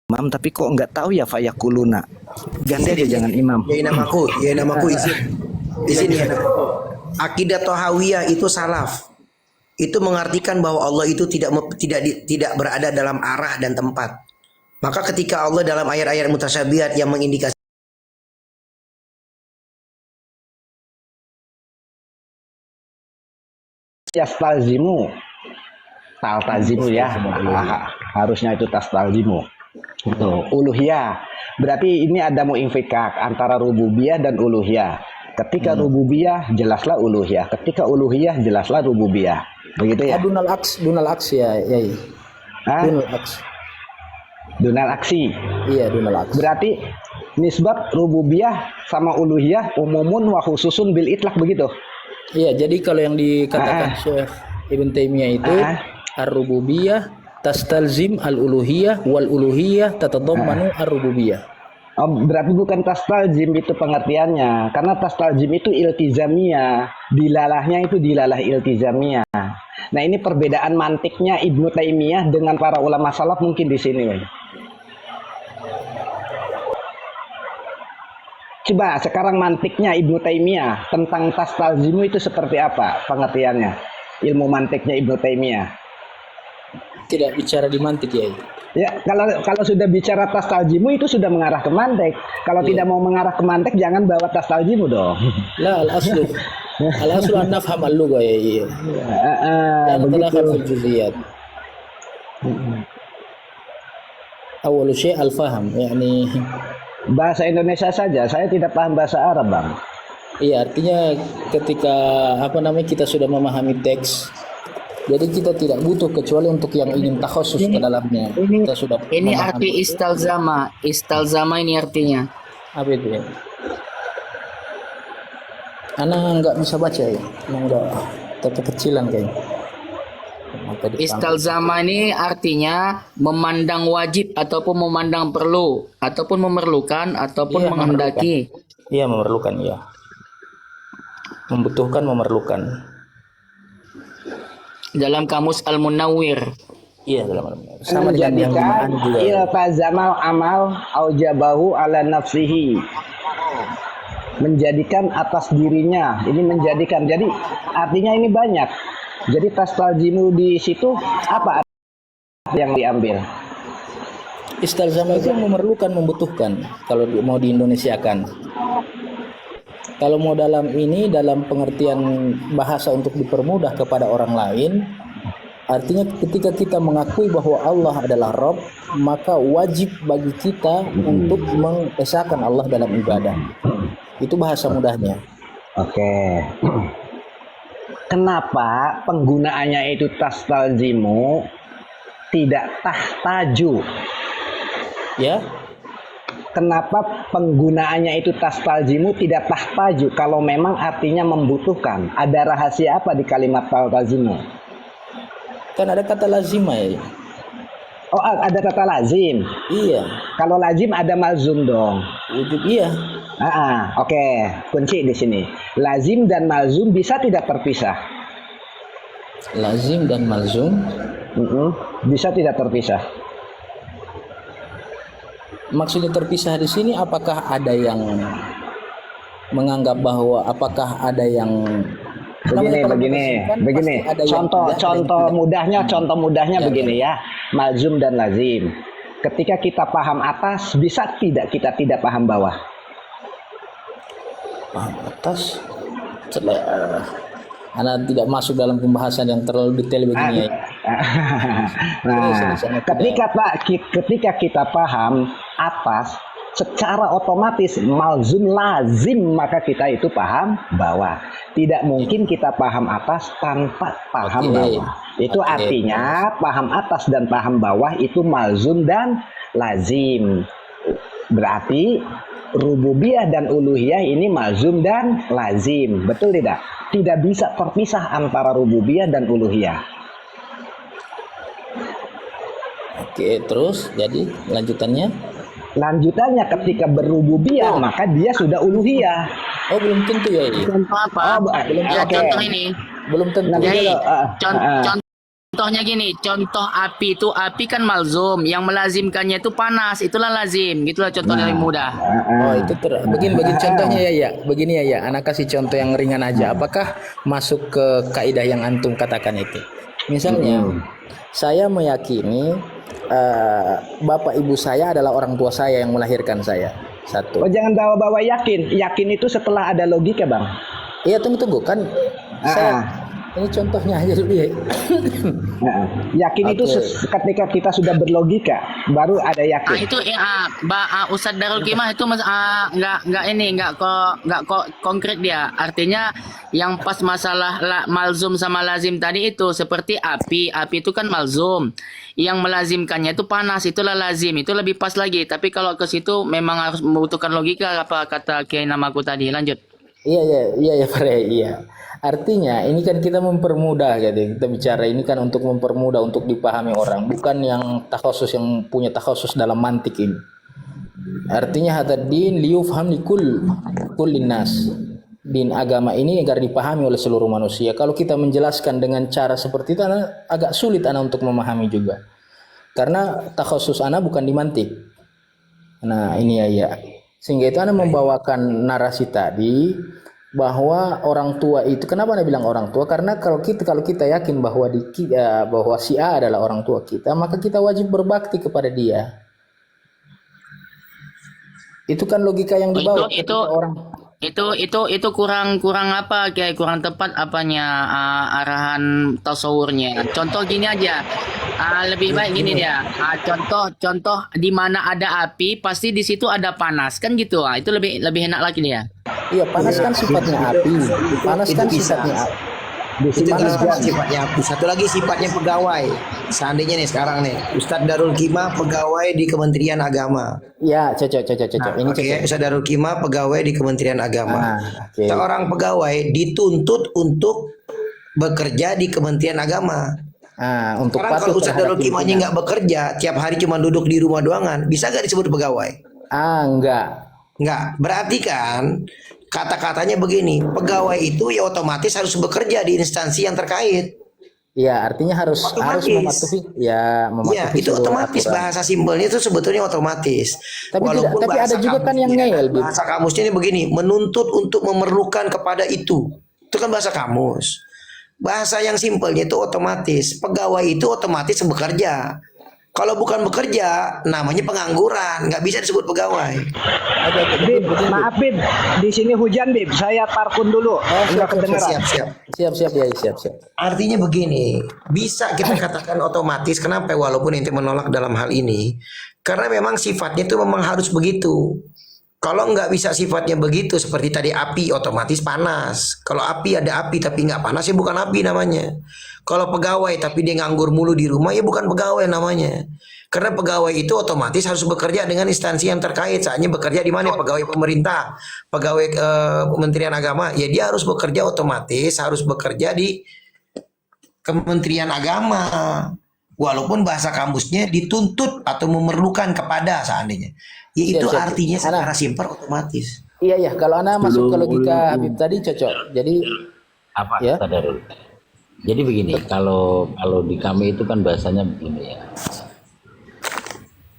imam, tapi kok nggak tahu ya fayakuluna. Ganti aja jangan imam. Ya namaku izin ya. Akidah Tahawiyah itu salaf. Itu mengartikan bahwa Allah itu tidak berada dalam arah dan tempat. Maka ketika Allah dalam ayat-ayat mutasyabihat yang mengindikasi taltazimu ya, harusnya itu tastalzimu. Uluhiyah. Berarti ini ada muinfikak antara rububiyah dan uluhiyah. Ketika rububiyah jelaslah uluhiyah. Ketika uluhiyah jelaslah rububiyah. Begitu ya? Dunal aks ya, ya. Dunal aks. Dunal aksi. Iya, dunal aks. Berarti nisbat rububiyah sama uluhiyah umumun wa khususun bil itlaq begitu. Iya, jadi kalau yang dikatakan Syekh Ibn Taimiyah itu ar-rububiyah tastalzim al-uluhiyah wal uluhiyah tatadammanu ar-rububiyah. Berarti bukan tastalzim itu pengertiannya, karena tastalzim itu iltizamiyah, dilalahnya itu dilalah iltizamiyah. Nah, ini perbedaan mantiknya Ibnu Taimiyah dengan para ulama salaf mungkin di sini. Coba sekarang mantiknya Ibnu Taimiyah tentang tastalzimu itu seperti apa pengertiannya? Ilmu mantiknya Ibnu Taimiyah. Tidak bicara di mantik ya. Ya, kalau sudah bicara tastalzimu itu sudah mengarah ke mantik. Kalau tidak mau mengarah ke mantik jangan bawa tastalzimu dong. La al-aslu an nafham al-lugha ya. Begitu. Juziyat. Awal syai' al-faham, yakni bahasa Indonesia saja, saya tidak paham bahasa Arab, Bang. iya, artinya ketika kita sudah memahami teks, jadi kita tidak butuh kecuali untuk yang ingin takhusus ke dalamnya. Kita sudah Ini arti istalzama. Istalzama ini artinya. apa itu ya? Anak nggak bisa baca ya, nggak kekecilan kayaknya. Istalzama ini artinya memandang wajib ataupun memandang perlu ataupun memerlukan ataupun Iya, menghendaki. Iya, memerlukan, iya. Membutuhkan, memerlukan. Dalam kamus Al-Munawwir. Iya, dalam sama dengan yang Menjadikan juga. iltazamal amal aujabahu ala nafsihi. Menjadikan atas dirinya. Ini menjadikan. Jadi artinya ini banyak. Jadi tastalzimu di situ apa yang diambil? Istalzama itu memerlukan, membutuhkan. Kalau mau di Indonesiakan. Kalau mau dalam pengertian bahasa untuk dipermudah kepada orang lain, artinya ketika kita mengakui bahwa Allah adalah Rabb, maka wajib bagi kita untuk mengesahkan Allah dalam ibadah. Itu bahasa mudahnya. Oke. Kenapa penggunaannya itu tastalzimu tidak tahtaju? Ya, Kenapa penggunaannya itu tastalzimu tidak tahtaju kalau memang artinya membutuhkan? Ada rahasia apa di kalimat tastalzimu? kan ada kata lazima ya. Oh, ada kata lazim. Iya, Kalau lazim ada malzum dong. wujud iya. Oke. Kunci di sini. Lazim dan malzum bisa tidak terpisah. Lazim dan malzum. Bisa tidak terpisah. Maksudnya terpisah di sini, apakah ada yang menganggap bahwa apakah ada yang Begini. Contoh mudahnya begini ya. Malzum dan lazim. Ketika kita paham atas, bisa tidak kita tidak paham bawah? paham atas. Anda tidak masuk dalam pembahasan yang terlalu detail begini ya. Nah, ketika kita paham atas, secara otomatis malzum lazim maka kita itu paham bawah. Tidak mungkin kita paham atas tanpa paham bawah. Itu artinya paham atas dan paham bawah itu malzum dan lazim. Berarti rububiyah dan uluhiyah ini malzum dan lazim. Betul tidak? Tidak bisa terpisah antara rububiyah dan uluhiyah. Oke, terus jadi lanjutannya? Lanjutannya ketika berrububiyah maka dia sudah uluhiyah. Oh, belum tentu ya ini. Contoh apa? Belum Ya, oke. contoh ini. Belum tentu. Nanti Yai, dulu, contoh contohnya gini, contoh api itu, api kan malzum, yang melazimkannya itu panas, itulah lazim, gitulah contohnya lebih mudah. Oh itu begini contohnya ya, begini ya, anak kasih contoh yang ringan aja. Apakah masuk ke kaidah yang antum katakan itu? Misalnya, saya meyakini bapak ibu saya adalah orang tua saya yang melahirkan saya. Satu. Oh, jangan bawa-bawa yakin. Yakin itu setelah ada logika, Bang. Iya tunggu kan, saya ini contohnya aja dulu ya. Yakin itu ketika kita sudah berlogika, baru ada yakin. Itu Ustadz Darul Kimah itu nggak konkret dia. Artinya yang pas masalah malzum sama lazim tadi itu seperti api itu kan malzum. Yang melazimkannya itu panas, itulah lazim, itu lebih pas lagi. Tapi kalau ke situ memang harus membutuhkan logika, apa kata Kiai namaku tadi. Lanjut. Iya Pare, iya. Artinya ini kan kita mempermudah gitu. Kita bicara ini kan untuk mempermudah, untuk dipahami orang, bukan yang takhasus, yang punya takhasus dalam mantik ini. Artinya hataddin liyufham kullin nas. Din agama ini agar dipahami oleh seluruh manusia. Kalau kita menjelaskan dengan cara seperti itu, agak sulit untuk memahami juga. Karena takhasus bukan di mantik. Nah, ini ya. Sehingga itu membawakan narasi tadi bahwa orang tua itu, kenapa bilang orang tua? Karena kalau kita yakin bahwa bahwa si A adalah orang tua kita, maka kita wajib berbakti kepada dia. Itu kan logika yang dibawa itu kurang apa, kayak kurang tepat apanya arahan tasawurnya. Contoh gini aja, lebih baik gini dia. Contoh di mana ada api pasti di situ ada panas kan gitu. Itu lebih enak lagi dia. Iya, panas kan sifatnya api. Panas kan sifatnya api. Itu sifatnya api. Satu lagi sifatnya pegawai. Seandainya nih sekarang nih Ustadz Darul Kimah pegawai di Kementerian Agama. Ya, cocok. Ini cocok. Ustadz Darul Kimah pegawai di Kementerian Agama. Seorang pegawai dituntut untuk bekerja di Kementerian Agama. Untuk sekarang kalau Ustadz Darul Kimahnya nggak bekerja, tiap hari cuma duduk di rumah doangan, bisa nggak disebut pegawai? Enggak. Berarti kan kata-katanya begini, pegawai itu ya otomatis harus bekerja di instansi yang terkait. Ya, artinya harus mematuhi. Ya, itu otomatis aturan. Bahasa simpelnya itu sebetulnya otomatis. Tapi ada juga kan yang ngeyel. Bahasa kamusnya ini begini, menuntut untuk memerlukan kepada itu. Itu kan bahasa kamus. Bahasa yang simpelnya itu otomatis. Pegawai itu otomatis bekerja. Kalau bukan bekerja, namanya pengangguran, nggak bisa disebut pegawai. Bib, maaf Bib, di sini hujan Bib, saya parkun dulu. Nggak kedengeran. Siap. Artinya begini, bisa kita katakan otomatis. Kenapa? Walaupun ente menolak dalam hal ini, karena memang sifatnya itu memang harus begitu. Kalau nggak bisa sifatnya begitu, seperti tadi api otomatis panas. Kalau api ada api tapi nggak panas, ya bukan api namanya. Kalau pegawai tapi dia nganggur mulu di rumah, ya bukan pegawai namanya. Karena pegawai itu otomatis harus bekerja dengan instansi yang terkait. Saatnya bekerja di mana? Pegawai pemerintah, pegawai Kementerian Agama, ya dia harus bekerja otomatis harus bekerja di Kementerian Agama. Walaupun bahasa kamusnya dituntut atau memerlukan kepada seandainya. Ya itu artinya secara simpel otomatis. Iya, kalau masuk ke logika Habib tadi cocok. Jadi apa ya? Jadi begini, kalau di kami itu kan bahasanya begini ya.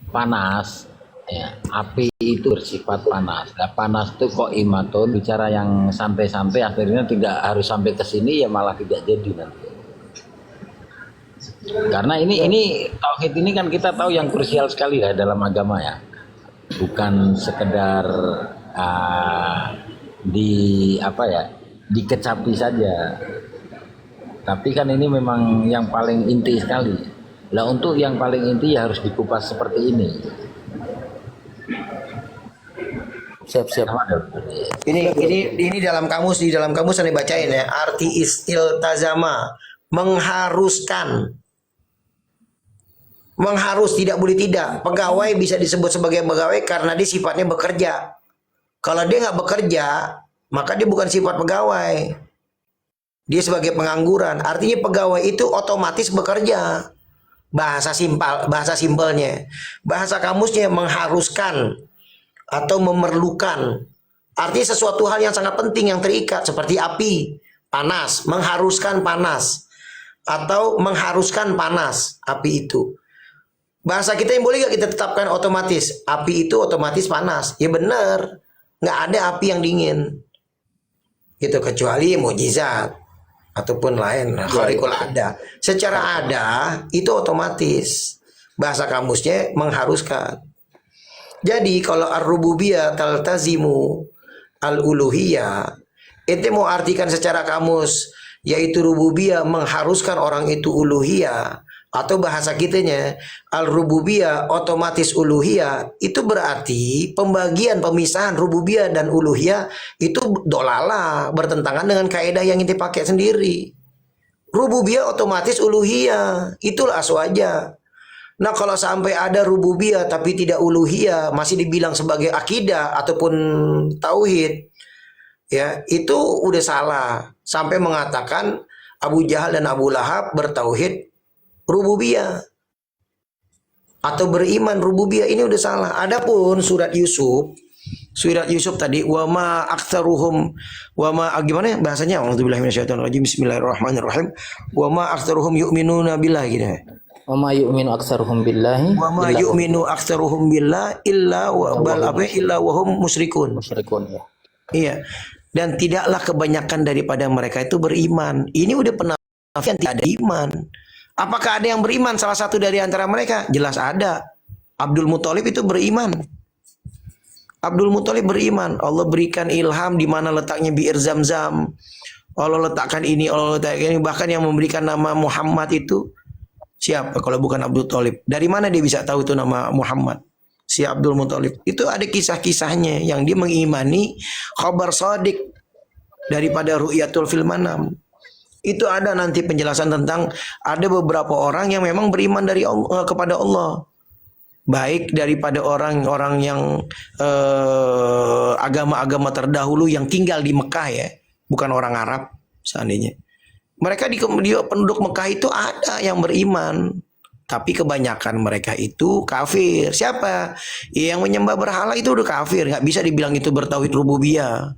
Panas, ya, api itu bersifat panas. Nah, panas itu kok imatun, bicara yang santai-santai akhirnya tidak harus sampai ke sini, ya malah tidak jadi nanti. Karena ini tauhid ini kan kita tahu yang krusial sekali ya dalam agama ya. Bukan sekedar dikecapi saja. Tapi kan ini memang yang paling inti sekali. Lah untuk yang paling inti ya harus dikupas seperti ini. Siap. Ini dalam kamus, di dalam kamus saya bacain ya. Arti istiltazama, mengharuskan. Mengharus, tidak boleh tidak. Pegawai bisa disebut sebagai pegawai karena dia sifatnya bekerja. Kalau dia nggak bekerja, maka dia bukan sifat pegawai. Dia sebagai pengangguran. Artinya pegawai itu otomatis bekerja. Bahasa simpelnya. Bahasa kamusnya mengharuskan atau memerlukan. Artinya sesuatu hal yang sangat penting yang terikat seperti api, panas, mengharuskan panas. atau mengharuskan panas api itu. Bahasa kita yang boleh gak kita tetapkan otomatis api itu otomatis panas? Ya benar, nggak ada api yang dingin. Gitu kecuali mukjizat ataupun lain khariqul ada. Secara ada itu otomatis. Bahasa kamusnya mengharuskan. Jadi kalau ar-rububiyah taltazimu al-uluhiyah, itu mau artikan secara kamus yaitu rububiyah mengharuskan orang itu uluhiyah, atau bahasa kitanya al-rububiyah otomatis uluhiyah, itu berarti pemisahan rububiyah dan uluhiyah itu dolala, bertentangan dengan kaidah yang kita pakai sendiri. Rububiyah otomatis uluhiyah, itulah aswaja. Nah kalau sampai ada rububiyah tapi tidak uluhiyah, masih dibilang sebagai akidah ataupun tauhid, ya itu udah salah. Sampai mengatakan Abu Jahal dan Abu Lahab bertauhid rububiyah atau beriman rububiyah, ini udah salah. Adapun surat Yusuf tadi wama aktsaruhum wama gimana bahasanya? A'udzubillahi minasyaitonirrajim. Bismillahirrahmanirrahim. Wama aktsaruhum yu'minuna billah gitu. Wa ma yu'minu aktsaruhum billahi Wa ma yu'minu aktsaruhum billah illa wa hum musyrikun. Musyrikun, ya. Iya. Dan tidaklah kebanyakan daripada mereka itu beriman. Ini udah penafian tidak ada iman. Apakah ada yang beriman salah satu dari antara mereka? Jelas ada. Abdul Muthalib itu beriman. Abdul Muthalib beriman. Allah berikan ilham di mana letaknya biir Zam-Zam. Allah letakkan ini, Allah letakkan ini. Bahkan yang memberikan nama Muhammad itu siapa kalau bukan Abdul Muthalib? Dari mana dia bisa tahu itu nama Muhammad? Si Abdul Muthalib. Itu ada kisah-kisahnya yang dia mengimani khabar shadiq daripada ru'yatul fil manam. Itu ada nanti penjelasan tentang ada beberapa orang yang memang beriman dari Allah, kepada Allah. Baik daripada orang-orang yang agama-agama terdahulu yang tinggal di Mekah ya, bukan orang Arab seandainya. Mereka di penduduk Mekah itu ada yang beriman, tapi kebanyakan mereka itu kafir. Siapa? Yang menyembah berhala itu udah kafir, nggak bisa dibilang itu bertauhid rububiyah.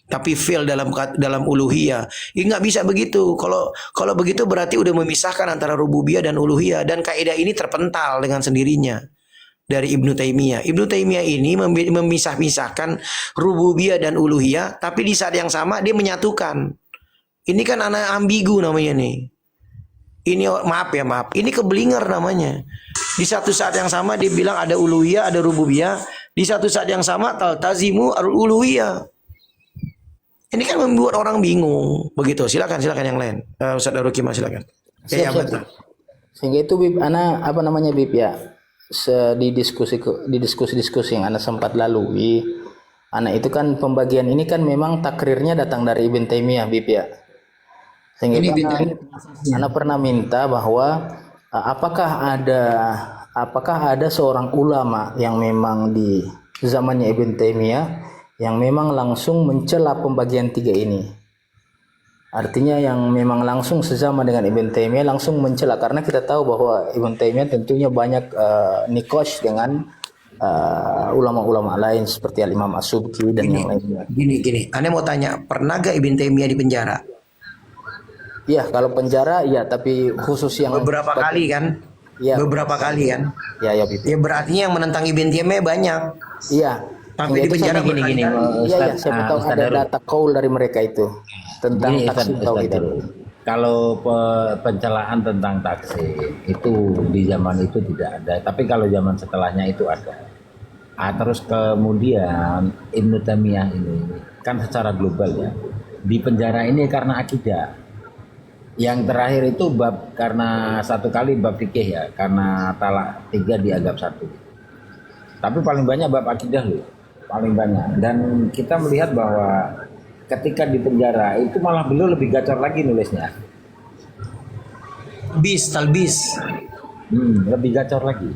Tapi fail dalam uluhiyah. Ya nggak bisa begitu. Kalau begitu berarti udah memisahkan antara rububiyah dan uluhiyah, dan kaidah ini terpental dengan sendirinya dari Ibnu Taimiyah. Ibnu Taimiyah ini memisah-misahkan rububiyah dan uluhiyah, tapi di saat yang sama dia menyatukan. Ini kan anak ambigu namanya nih. Ini maaf. Ini keblinger namanya. Di satu saat yang sama dia bilang ada uluhiyah, ada rububiyah. Di satu saat yang sama taltazimu uluhiyah. Ini kan membuat orang bingung. Begitu. Silakan yang lain. Ustaz Darukimah silakan. Siap. Sehingga itu Bib, ana apa namanya Bib ya? Di diskusi yang ana sempat lalui, ana itu kan pembagian ini kan memang takrirnya datang dari Ibn Taimiyah Bib ya. Sehingga itu ana pernah minta bahwa apakah ada seorang ulama yang memang di zamannya Ibn Taimiyah yang memang langsung mencela pembagian tiga ini. Artinya yang memang langsung sesama dengan Ibn Taimiyah langsung mencela, karena kita tahu bahwa Ibn Taimiyah tentunya banyak nikosh dengan ulama-ulama lain seperti Al-Imam As-Subki dan yang lainnya. Gini. Anda mau tanya, pernah gak Ibn Taimiyah di penjara? Iya, kalau penjara ya, tapi khusus yang beberapa kali kan? Ya. Beberapa kali kan? Ya Bib. Ya berarti yang menentang Ibn Taimiyah banyak. Iya. Sampai di penjara gini. Iya, siapa tahu ada data kaul dari mereka itu tentang taksim tauhid. Kalau pencelaan tentang taksim itu di zaman itu tidak ada, tapi kalau zaman setelahnya itu ada. Terus kemudian Ibnu Taimiyah ini kan secara global ya, di penjara ini karena akidah. Yang terakhir itu bab karena satu kali bab fikih ya, karena talak 3 dianggap 1. Tapi paling banyak bab akidah loh, paling banyak. Dan kita melihat bahwa ketika di penjara itu malah beliau lebih gacor lagi nulisnya. Talbis. Lebih gacor lagi.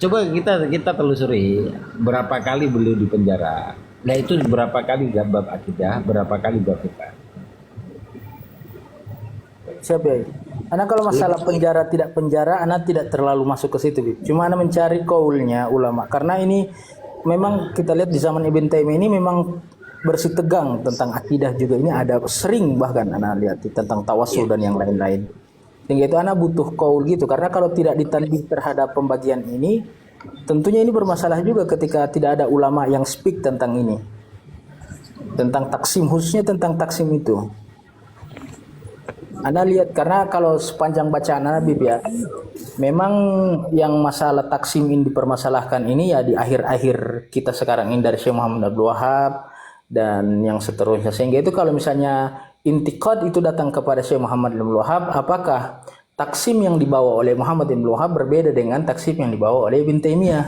Coba kita telusuri berapa kali beliau di penjara. Nah itu berapa kali bab akidah, berapa kali bab fikih. Siap ya. Ana kalau masalah penjara tidak penjara, ana tidak terlalu masuk ke situ, Bib. Cuma ana mencari kaulnya ulama, karena ini memang kita lihat di zaman Ibn Taimiyah ini memang bersih tegang tentang akidah juga. Ini ada sering bahkan ana lihat tentang tawassul dan yang lain-lain. Sehingga itu anak butuh kaul gitu, karena kalau tidak ditanding terhadap pembagian ini, tentunya ini bermasalah juga ketika tidak ada ulama yang speak tentang ini, tentang taksim, khususnya tentang taksim itu. Anda lihat, karena kalau sepanjang bacaan Anda Bib ya, memang yang masalah taksim ini dipermasalahkan ini ya di akhir-akhir kita sekarang ini dari Syekh Muhammad Abdul Wahab dan yang seterusnya. Sehingga itu kalau misalnya intikad itu datang kepada Syekh Muhammad bin Abdul Wahab, apakah taksim yang dibawa oleh Muhammad bin Abdul Wahab berbeda dengan taksim yang dibawa oleh Ibn Taimiyah?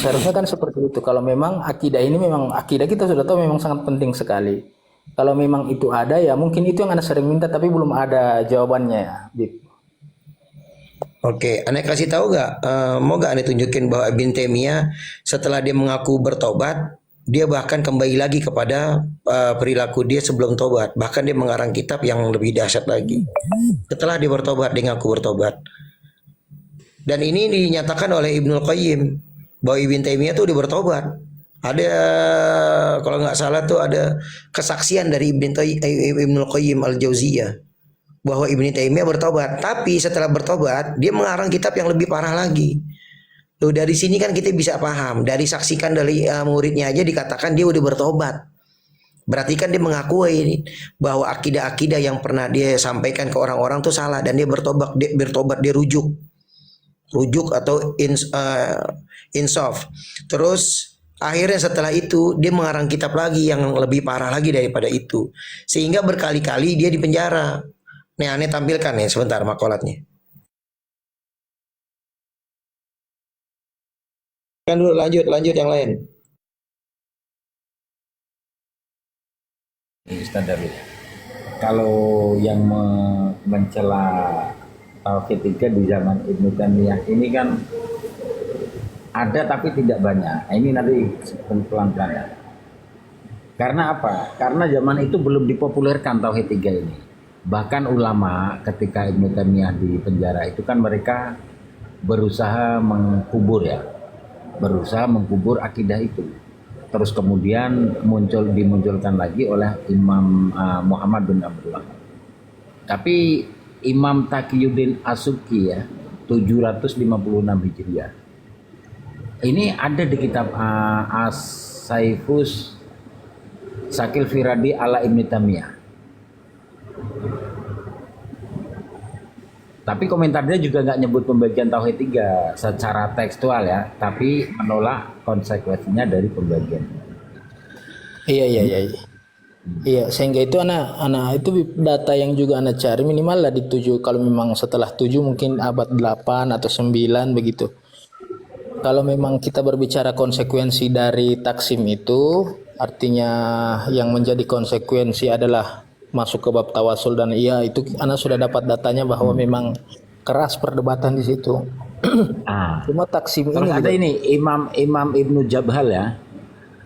Seharusnya kan seperti itu. Kalau memang akidah ini memang akidah kita sudah tahu memang sangat penting sekali. Kalau memang itu ada ya mungkin itu yang Anda sering minta tapi belum ada jawabannya ya, Bib. Oke, Anda kasih tahu nggak? Mau nggak Anda tunjukin bahwa Ibn Taimiyah setelah dia mengaku bertobat, dia bahkan kembali lagi kepada perilaku dia sebelum tobat. Bahkan dia mengarang kitab yang lebih dahsyat lagi. Setelah dia bertobat, dia ngaku bertobat. Dan ini dinyatakan oleh Ibnul Qayyim bahwa Ibn Taimiyah itu udah bertobat. Ada kalau nggak salah tuh ada kesaksian dari Ibnul Qayyim Al-Jauziyah bahwa Ibn Taimiyah bertobat. Tapi setelah bertobat, dia mengarang kitab yang lebih parah lagi. Tuh dari sini kan kita bisa paham, dari saksikan dari muridnya aja dikatakan dia udah bertobat. Berarti kan dia mengakui bahwa akidah-akidah yang pernah dia sampaikan ke orang-orang tuh salah dan dia bertobat, dia rujuk atau insaf. Terus akhirnya setelah itu dia mengarang kitab lagi yang lebih parah lagi daripada itu. Sehingga berkali-kali dia dipenjara. Nih aneh tampilkan nih sebentar makolatnya. Kan dulu lanjut yang lain. Ustaz Darul, kalau yang mencela tauhid tiga di zaman Ibnu Taimiyah ini kan ada tapi tidak banyak. Ini nanti pelan-pelan ya. Karena apa? Karena zaman itu belum dipopulerkan tauhid tiga ini. Bahkan ulama ketika Ibnu Taimiyah di penjara itu kan mereka berusaha mengkubur akidah itu. Terus kemudian dimunculkan lagi oleh Imam Muhammad bin Abdullah. Tapi Imam Taqiyuddin As-Subki ya 756 Hijriah. Ini ada di kitab As-Saifus Sakil Firadi ala Ibn Taimiyah. Tapi komentarnya juga nggak nyebut pembagian tauhid tiga secara tekstual ya, tapi menolak konsekuensinya dari pembagian. Iya, sehingga itu anak itu data yang juga anak cari minimal lah di 7. Kalau memang setelah 7 mungkin abad 8 atau 9 begitu. Kalau memang kita berbicara konsekuensi dari taksim itu, artinya yang menjadi konsekuensi adalah masuk ke bab tawasul dan iya itu anak sudah dapat datanya bahwa memang keras perdebatan di situ. Cuma taksim Terus ini ada ini Imam Ibnu Jabal ya.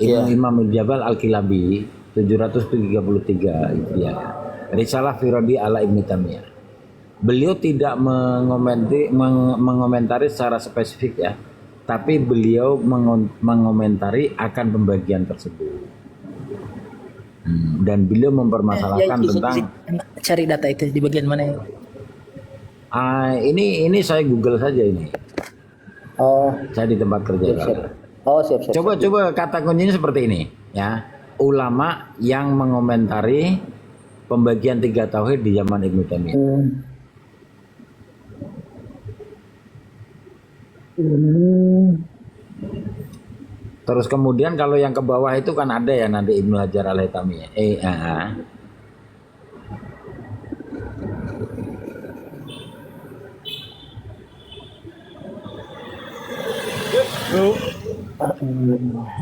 Imam Ibnu Jabal Al-Kilabi 733 itu ya. Risalah Firadi ala Ibnu Taimiyah. Beliau tidak mengomentari secara spesifik ya, tapi beliau mengomentari akan pembagian tersebut. Dan beliau mempermasalahkan tentang cari data itu di bagian mana ya? Ini saya Google saja ini. Oh, Saya di tempat kerja. siap. Oh, siap. Coba kata kuncinya seperti ini ya. Ulama yang mengomentari pembagian tiga tauhid di zaman Ibnu Taimiyah. Terus kemudian kalau yang ke bawah itu kan ada ya nanti Ibnu Hajar Al-Haytami ya.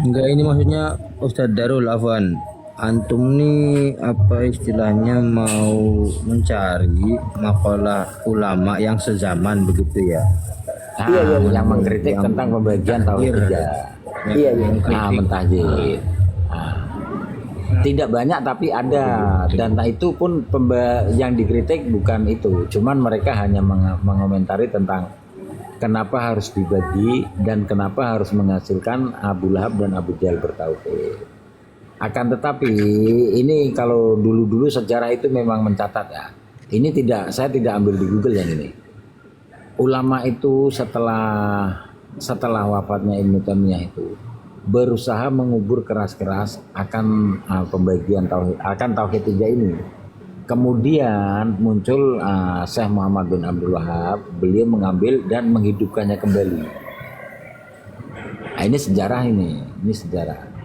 Enggak, ini maksudnya Ustadz Darul Afwan. Antum nih apa istilahnya mau mencari makalah ulama yang sezaman begitu ya? Yang mengkritik tentang pembagian tauhid tiga. Mentahjid. Tidak banyak tapi ada, dan itu pun yang dikritik bukan itu, cuman mereka hanya mengomentari tentang kenapa harus dibagi dan kenapa harus menghasilkan Abu Lahab dan Abu Jahal bertauhid. Akan tetapi ini kalau dulu-dulu sejarah itu memang mencatat ya, Ini saya tidak ambil di Google yang ini. Ulama itu setelah wafatnya Ibnu Taimiyah itu berusaha mengubur keras-keras akan pembagian tauhid, akan tauhid 3 ini. Kemudian muncul Syekh Muhammad bin Abdul Wahab, beliau mengambil dan menghidupkannya kembali. Nah, ini sejarah ini sejarah.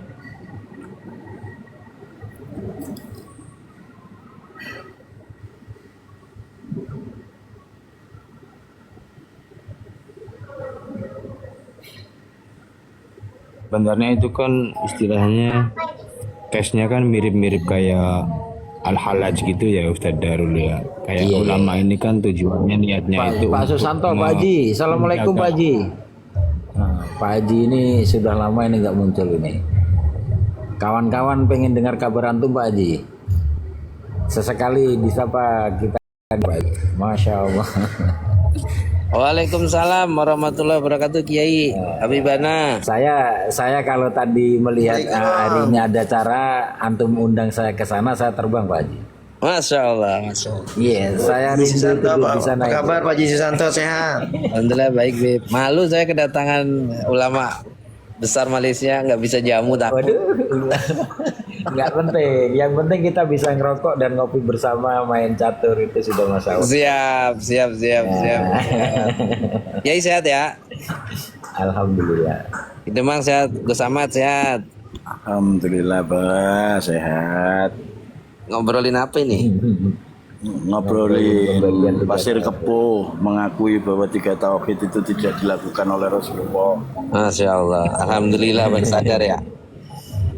Sebenarnya itu kan istilahnya case-nya kan mirip-mirip kayak Al-Halaj gitu ya Ustadz Darul ya. Kayak Iya, ulama ini kan tujuannya niatnya itu Pak untuk Susanto, Pak Haji, Assalamualaikum Pak Haji. Nah, Pak Haji ini sudah lama ini nggak muncul ini. Kawan-kawan pengen dengar kabar antum Pak Haji. Sesekali disapa kita Pak Haji. Masya Allah. Waalaikumsalam warahmatullahi wabarakatuh Kiai Habibana. Saya kalau tadi melihat hari ini ada cara antum undang saya ke sana, saya terbang Pak Haji. Masya Allah, Masya Allah. Iya, saya rindu Susanto, duduk di sana. apa kabar Pak Haji Susanto, sehat? Alhamdulillah baik Bib. Malu saya kedatangan ulama besar Malaysia nggak bisa jamu tak. Waduh, nggak penting. Yang penting kita bisa ngerokok dan ngopi bersama, main catur itu sudah masalah. Siap. Kiai sehat ya? Alhamdulillah. Itu Mang sehat, Gus Ahmad sehat. Alhamdulillah bah sehat. Ngobrolin apa ini? Ngobrolin Pasir Kepuh mengakui bahwa 3 tauhid itu tidak dilakukan oleh Rasulullah. Masya Allah, alhamdulillah baru sadar ya.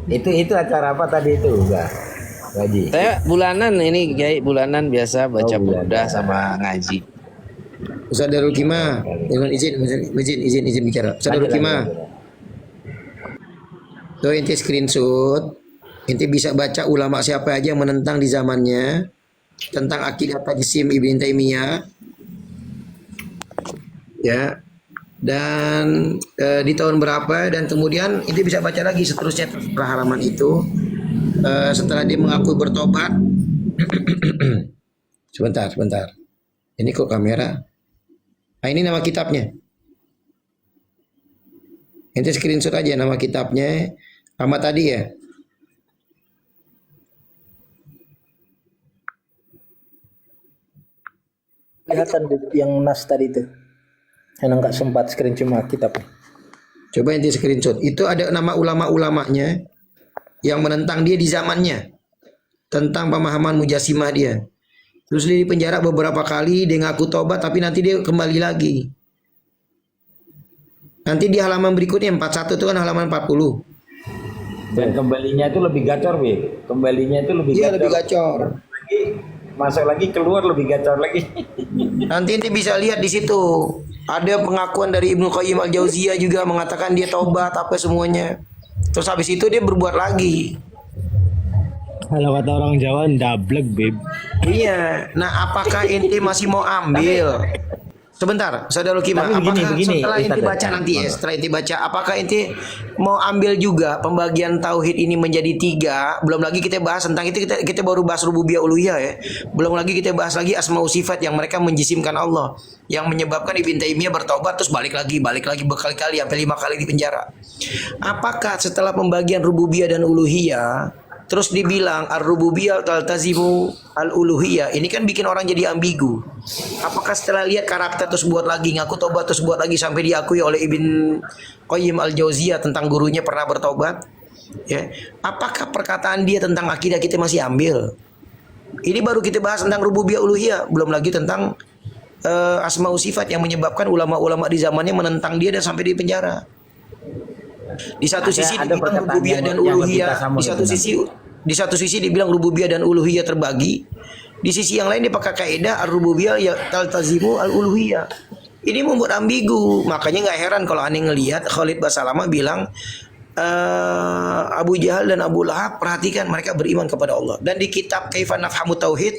Itu acara apa tadi itu, Mbak Haji? Saya bulanan ini Kiai, bulanan biasa baca bulanan. burdah sama ngaji. Ustaz Darul Kima, dengan izin bicara. Ustaz Darul Kima. Tuh inti screenshot, inti bisa baca ulama siapa aja yang menentang di zamannya tentang akidah tajsim Ibnu Taimiyah. Ya. Dan di tahun berapa dan kemudian inti bisa baca lagi seterusnya setelah halaman itu. Setelah dia mengaku bertobat. Sebentar. Ini kok kamera? Nah, ini nama kitabnya. Ente screenshot aja nama kitabnya sama tadi ya. Kelihatan yang nas tadi itu. Karena nggak sempat screen cuma kitab. Coba ente screenshot. Itu ada nama ulama-ulamanya yang menentang dia di zamannya. Tentang pemahaman Mujassimah dia. Terus dia di penjara beberapa kali, dia ngaku tobat tapi nanti dia kembali lagi. Nanti di halaman berikutnya 41 itu kan halaman 40. Dan kembalinya itu lebih gacor, Bi. Kembalinya itu lebih Iya gacor. lebih gacor. Masuk lagi keluar lebih gacor lagi. Nanti bisa lihat di situ. Ada pengakuan dari Ibnu Qayyim Al-Jauziyah juga mengatakan dia tobat apa semuanya. Terus habis itu dia berbuat lagi. Kalau kata orang Jawa ndablek beb. Iya. Nah, apakah inti masih mau ambil? Sebentar, Saudara Kima, Tapi apakah begini, setelah inti Ustaz, baca nanti ya, setelah inti baca, apakah inti mau ambil juga pembagian tauhid ini menjadi 3? Belum lagi kita bahas tentang itu, kita baru bahas rububiyah uluhiyah ya. Belum lagi kita bahas lagi asmaul sifat yang mereka menjisimkan Allah, yang menyebabkan Ibnu Taimiyah bertobat terus balik lagi berkali-kali sampai 5 kali di penjara. Apakah setelah pembagian rububiyah dan uluhiyah terus dibilang ar-rububiyah taltazimu al-uluhiyah, ini kan bikin orang jadi ambigu. Apakah setelah lihat karakter terus buat lagi, ngaku tobat terus buat lagi sampai diakui oleh Ibnu Qayyim Al-Jauziyah tentang gurunya pernah bertobat? Ya. Apakah perkataan dia tentang akidah kita masih ambil? Ini baru kita bahas tentang rububiyah uluhiyah, belum lagi tentang asmaul sifat yang menyebabkan ulama-ulama di zamannya menentang dia dan sampai di penjara. Di satu sisi dibilang rububiyah dan uluhiyah, di satu sisi dibilang rububiyah dan uluhiyah terbagi, di sisi yang lain dia pakai kaidah ar-rububiyah ya taltazimu al-uluhiyah. Ini membuat ambigu, makanya nggak heran kalau aneh ngelihat Khalid Basalamah bilang Abu Jahal dan Abu Lahab, perhatikan mereka beriman kepada Allah. Dan di kitab Kaifan Nafhamu Tauhid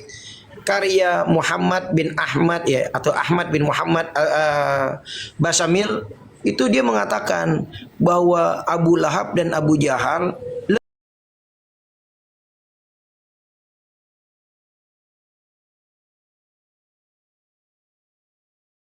karya Muhammad bin Ahmad ya, atau Ahmad bin Muhammad Basamil, itu dia mengatakan bahwa Abu Lahab dan Abu Jahal